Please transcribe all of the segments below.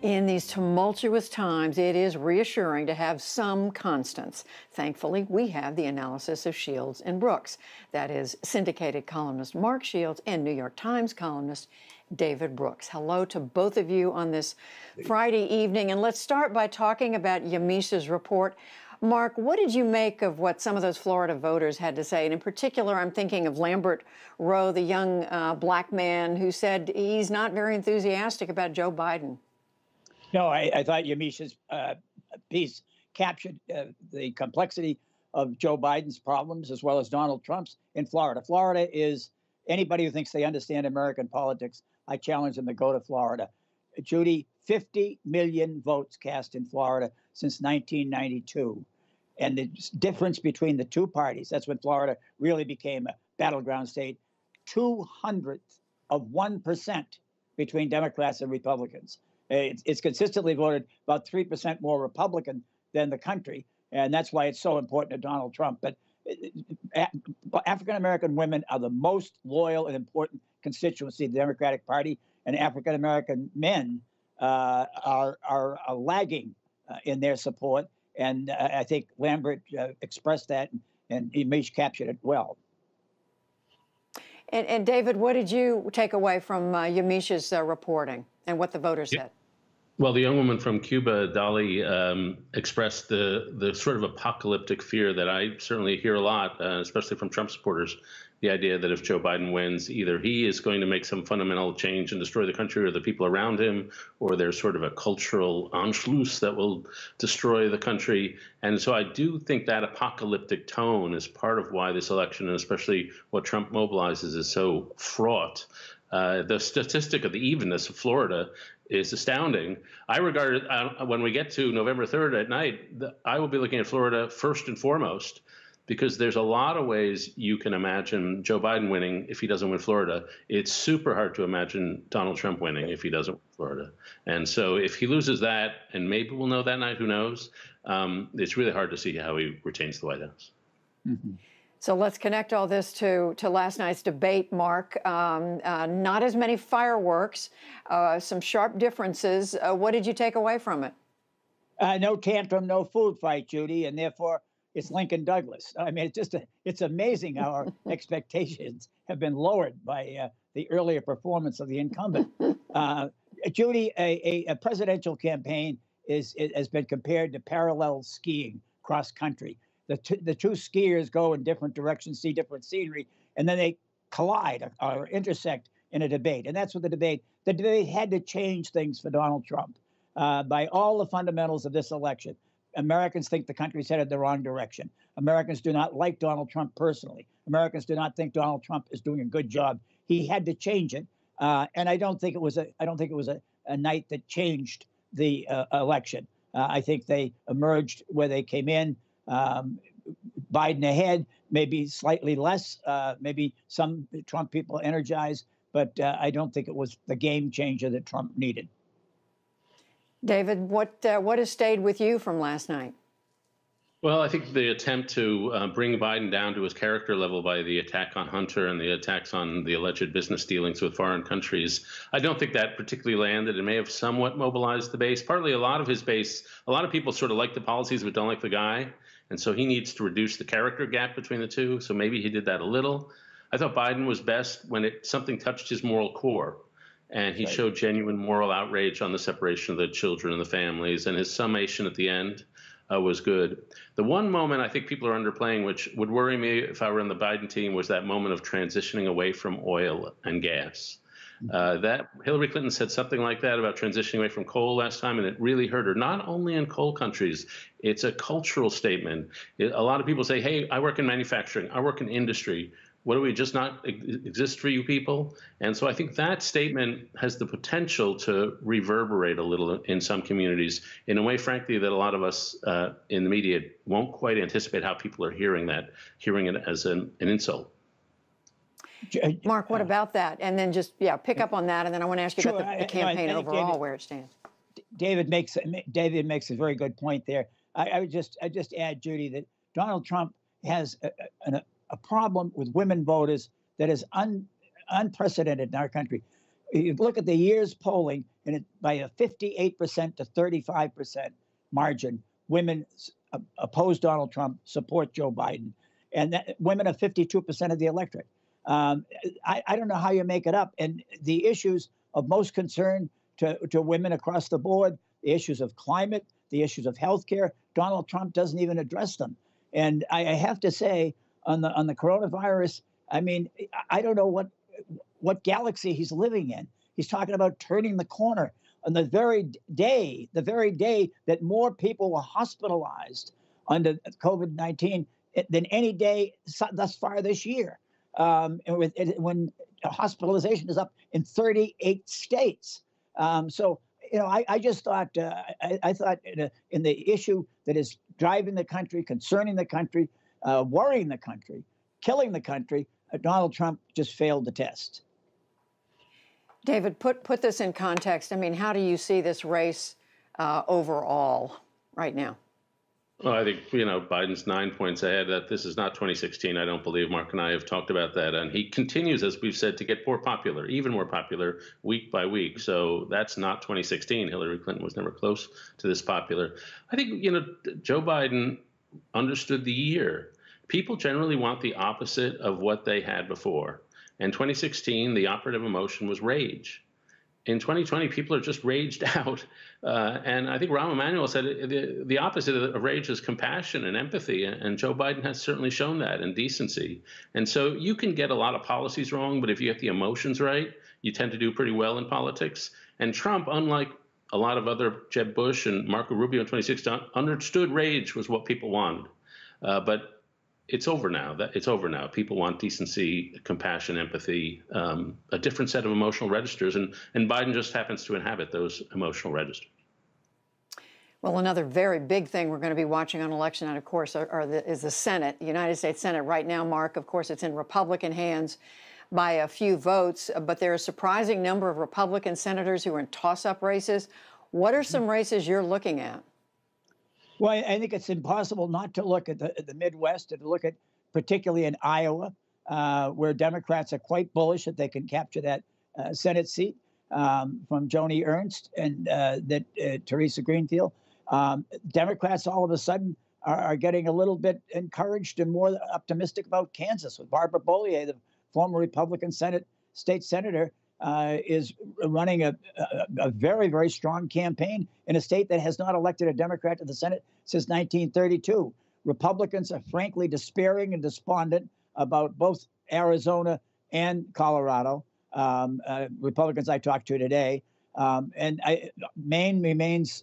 In these tumultuous times, it is reassuring to have some constants. Thankfully, we have the analysis of Shields and Brooks. That is syndicated columnist Mark Shields and New York Times columnist David Brooks. Hello to both of you on this Friday evening. And let's start by talking about Yamisha's report. Mark, what did you make of what some of those Florida voters had to say? And in particular, I'm thinking of Lambert Rowe, the young black man who said he's not very enthusiastic about Joe Biden. No, I thought Yamisha's piece captured the complexity of Joe Biden's problems as well as Donald Trump's in Florida. Florida is, anybody who thinks they understand American politics, I challenge them to go to Florida. Judy, 50 million votes cast in Florida since 1992. And the difference between the two parties, that's when Florida really became a battleground state, 0.02% between Democrats and Republicans. It's consistently voted about 3% more Republican than the country. And that's why it's so important to Donald Trump. But African-American women are the most loyal and important constituency of the Democratic Party. And African-American men are lagging in their support. And I think Lambert expressed that, and Yamiche captured it well. And David, what did you take away from Yamisha's reporting and what the voters said? Well, the young woman from Cuba, Dolly, expressed the sort of apocalyptic fear that I certainly hear a lot, especially from Trump supporters. The idea that if Joe Biden wins, either he is going to make some fundamental change and destroy the country or the people around him, or there's sort of a cultural Anschluss that will destroy the country. And so I do think that apocalyptic tone is part of why this election, and especially what Trump mobilizes, is so fraught. The statistic of the evenness of Florida is astounding. I regard it, when we get to November 3rd at night, I will be looking at Florida first and foremost, because there's a lot of ways you can imagine Joe Biden winning if he doesn't win Florida. It's super hard to imagine Donald Trump winning if he doesn't win Florida. And so if he loses that, and maybe we'll know that night, who knows, it's really hard to see how he retains the White House. Mm-hmm. So let's connect all this to last night's debate, Mark. Not as many fireworks, some sharp differences. What did you take away from it? No tantrum, no food fight, Judy, and therefore it's Lincoln Douglas. I mean, it's amazing how our expectations have been lowered by the earlier performance of the incumbent. Judy, a presidential campaign has been compared to parallel skiing cross country. The two skiers go in different directions, see different scenery, and then they collide or intersect in a debate. And that's what the debate had to change things for Donald Trump. By all the fundamentals of this election, Americans think the country's headed the wrong direction. Americans do not like Donald Trump personally. Americans do not think Donald Trump is doing a good job. He had to change it. And I don't think it was a night that changed the election. I think they emerged where they came in. Biden ahead, maybe slightly less, maybe some Trump people energized, but I don't think it was the game changer that Trump needed. David, what has stayed with you from last night? Well, I think the attempt to bring Biden down to his character level by the attack on Hunter and the attacks on the alleged business dealings with foreign countries, I don't think that particularly landed. It may have somewhat mobilized the base. Partly a lot of his base, a lot of people sort of like the policies but don't like the guy. And so he needs to reduce the character gap between the two. So maybe he did that a little. I thought Biden was best when something touched his moral core. And he showed genuine moral outrage on the separation of the children and the families. And his summation at the end was good. The one moment I think people are underplaying, which would worry me if I were on the Biden team, was that moment of transitioning away from oil and gas. That Hillary Clinton said something like that about transitioning away from coal last time, and it really hurt her. Not only in coal countries, it's a cultural statement. A lot of people say, hey, I work in manufacturing, I work in industry. What do we just not exist for you people? And so I think that statement has the potential to reverberate a little in some communities in a way, frankly, that a lot of us in the media won't quite anticipate how people are hearing it as an insult. Mark, what about that? And then just, pick up on that. And then I want to ask you about the campaign overall, where it stands. David makes a very good point there. I would just add, Judy, that Donald Trump has a problem with women voters that is unprecedented in our country. You look at the year's polling, and by a 58% to 35% margin, women oppose Donald Trump, support Joe Biden, and women are 52% of the electorate. I don't know how you make it up. And the issues of most concern to women across the board, the issues of climate, the issues of healthcare, Donald Trump doesn't even address them. And I have to say, on the coronavirus, I mean, I don't know what galaxy he's living in. He's talking about turning the corner on the very day that more people were hospitalized under COVID-19 than any day thus far this year. When hospitalization is up in 38 states. So, I just thought, I thought in the issue that is driving the country, concerning the country, worrying the country, killing the country, Donald Trump just failed the test. David, put this in context. I mean, how do you see this race overall right now? Well, I think, Biden's 9 points ahead. That this is not 2016. I don't believe Mark and I have talked about that. And he continues, as we've said, to get more popular, even more popular week by week. So that's not 2016. Hillary Clinton was never close to this popular. I think, Joe Biden understood the year. People generally want the opposite of what they had before. In 2016, the operative emotion was rage. In 2020, people are just raged out. And I think Rahm Emanuel said the opposite of rage is compassion and empathy. And Joe Biden has certainly shown that, and decency. And so you can get a lot of policies wrong, but if you get the emotions right, you tend to do pretty well in politics. And Trump, unlike a lot of other Jeb Bush and Marco Rubio in 2016, understood rage was what people wanted. But it's over now. It's over now. People want decency, compassion, empathy, a different set of emotional registers, and Biden just happens to inhabit those emotional registers. Well, another very big thing we're going to be watching on election night, of course, is the Senate, the United States Senate. Right now, Mark, of course, it's in Republican hands by a few votes, but there are a surprising number of Republican senators who are in toss-up races. What are some races you're looking at? Well, I think it's impossible not to look at the Midwest and to look at particularly in Iowa, where Democrats are quite bullish that they can capture that Senate seat from Joni Ernst and Teresa Greenfield. Democrats all of a sudden are getting a little bit encouraged and more optimistic about Kansas with Barbara Bollier, the former Republican state senator, is running a very, very strong campaign in a state that has not elected a Democrat to the Senate since 1932. Republicans are frankly despairing and despondent about both Arizona and Colorado. Republicans I talked to today. And Maine remains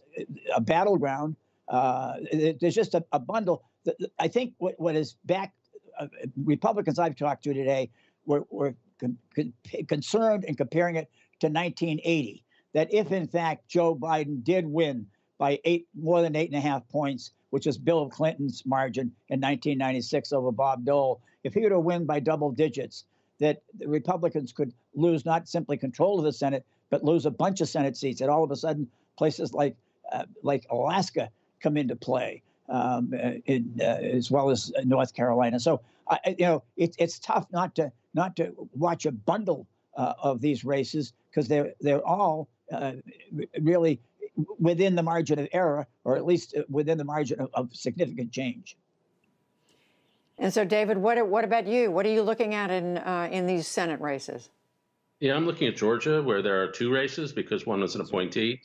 a battleground. There's just a bundle. I think what is back, Republicans I've talked to today were concerned and comparing it to 1980, that if in fact Joe Biden did win by more than 8.5 points, which is Bill Clinton's margin in 1996 over Bob Dole, if he were to win by double digits, that the Republicans could lose not simply control of the Senate, but lose a bunch of Senate seats. And all of a sudden, places like Alaska come into play, as well as North Carolina. So, it's tough not to watch a bundle of these races, because they're all really within the margin of error, or at least within the margin of significant change. And so, David, what about you? What are you looking at in these Senate races? Yeah, I'm looking at Georgia, where there are two races because one is an appointee.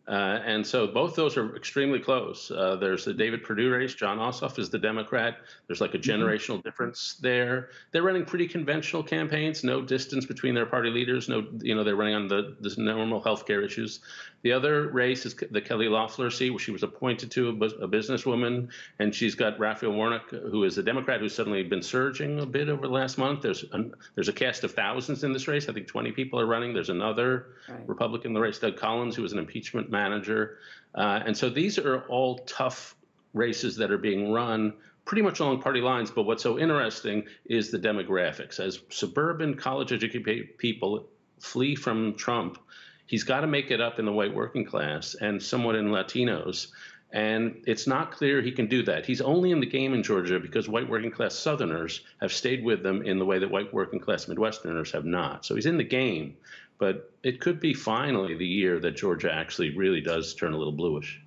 And so both those are extremely close. There's the David Perdue race. John Ossoff is the Democrat. There's like a generational difference there. They're running pretty conventional campaigns, no distance between their party leaders. No, they're running on the normal healthcare issues. The other race is the Kelly Loeffler seat, where she was appointed to a businesswoman, and she's got Raphael Warnock, who is a Democrat who's suddenly been surging a bit over the last month. There's a cast of thousands in this race. I think 20 people are running. There's another Republican in the race, Doug Collins, who was an impeachment manager. And so these are all tough races that are being run pretty much along party lines. But what's so interesting is the demographics. As suburban college-educated people flee from Trump, he's got to make it up in the white working class and somewhat in Latinos. And it's not clear he can do that. He's only in the game in Georgia because white working class Southerners have stayed with them in the way that white working class Midwesterners have not. So he's in the game, but it could be finally the year that Georgia actually really does turn a little bluish.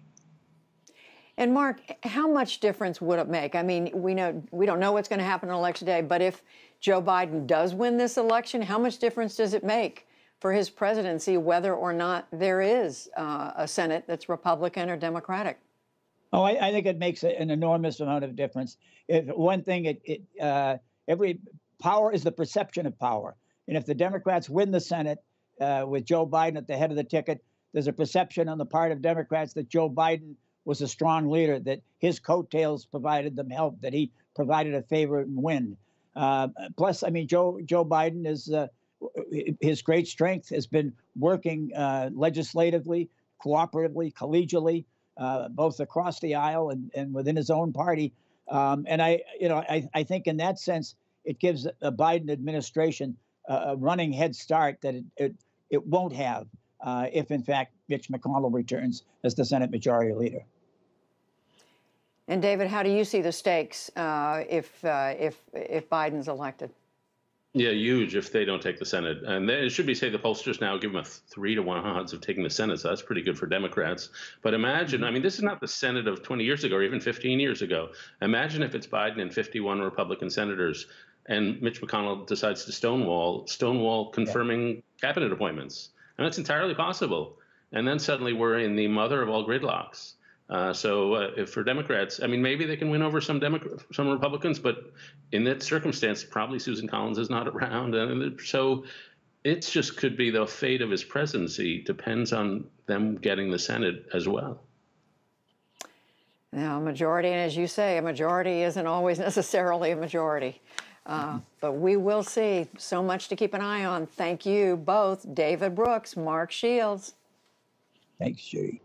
And Mark, how much difference would it make? I mean, we don't know what's going to happen on election day, but if Joe Biden does win this election, how much difference does it make for his presidency whether or not there is a Senate that's Republican or Democratic? Oh, I think it makes an enormous amount of difference. If one thing, every power is the perception of power, and if the Democrats win the Senate with Joe Biden at the head of the ticket, there's a perception on the part of Democrats that Joe Biden was a strong leader, that his coattails provided them help, that he provided a favorite win. Plus, I mean, Joe Biden is his great strength has been working legislatively, cooperatively, collegially, both across the aisle and within his own party. And I think in that sense, it gives a Biden administration a running head start that it won't have if, in fact, Mitch McConnell returns as the Senate Majority Leader. And David, how do you see the stakes if Biden's elected? Yeah, huge if they don't take the Senate. And it should be, say, the pollsters now give them a 3-to-1 odds of taking the Senate. So that's pretty good for Democrats. But imagine, I mean, this is not the Senate of 20 years ago or even 15 years ago. Imagine if it's Biden and 51 Republican senators and Mitch McConnell decides to stonewall confirming cabinet appointments. And that's entirely possible. And then suddenly we're in the mother of all gridlocks. If for Democrats, I mean, maybe they can win over some Republicans, but in that circumstance, probably Susan Collins is not around. And so it just could be the fate of his presidency depends on them getting the Senate as well. Now, a majority, and as you say, a majority isn't always necessarily a majority. But we will see. So much to keep an eye on. Thank you both, David Brooks, Mark Shields. Thanks, Judy.